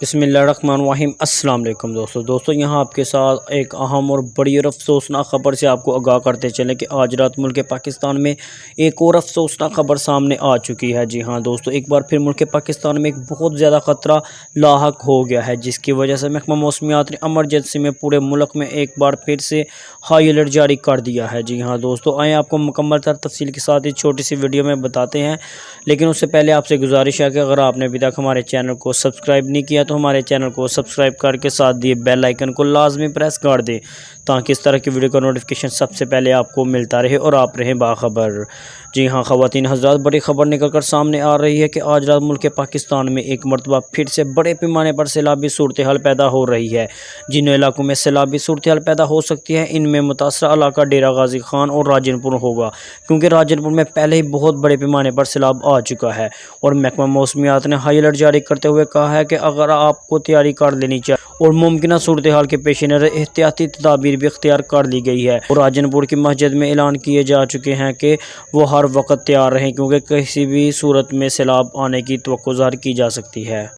बिस्मिल्लाहिर्रहमानिर्रहीम। अस्सलाम वालेकुम दोस्तों यहाँ आपके साथ एक अहम और बड़ी और अफसोसनाक ख़बर से आपको आगाह करते चलें कि आज रात मुल्क पाकिस्तान में एक और अफसोसनाक ख़बर सामने आ चुकी है। जी हाँ दोस्तों, एक बार फिर मुल्क पाकिस्तान में एक बहुत ज़्यादा ख़तरा लाहक हो गया है, जिसकी वजह से महकमा मौसमियात ने एमरजेंसी में पूरे मुल्क में एक बार फिर से हाई अलर्ट जारी कर दिया है। जी हाँ दोस्तों, आए आपको मुकम्मल तफसील के साथ इस छोटी सी वीडियो में बताते हैं, लेकिन उससे पहले आपसे गुजारिश है कि अगर आपने अभी तक हमारे चैनल को सब्सक्राइब नहीं किया तो हमारे चैनल को सब्सक्राइब करके साथ दिए बेल आइकन को लाजमी प्रेस कर दें, ताकि इस तरह की वीडियो का नोटिफिकेशन सबसे पहले आपको मिलता रहे और आप रहें बाखबर। जी हाँ ख़वातीन हज़रात, बड़ी खबर निकल कर सामने आ रही है कि आज रात मुल्क पाकिस्तान में एक मरतबा फिर से बड़े पैमाने पर सैलाबी सूरत हाल पैदा हो रही है। जिन इलाकों में सैलाबी सूरत हाल पैदा हो सकती है, इनमें मुतासरा इलाका डेरा गाजी खान और राजनपुर होगा, क्योंकि राजनपुर में पहले ही बहुत बड़े पैमाने पर सैलाब आ चुका है। और महकमा मौसमियात ने हाई अलर्ट जारी करते हुए कहा है कि अगर आपको तैयारी कर लेनी चाहिए और मुमकिन सूरत हाल के पेश नज़र एहतियाती तदाबीर भी इख्तियार कर ली गई है। और राजनपुर की मस्जिद में ऐलान किए जा चुके हैं कि वो हर वक्त तैयार रहें, क्योंकि किसी भी सूरत में सैलाब आने की तवक्को ज़ाहिर की जा सकती है।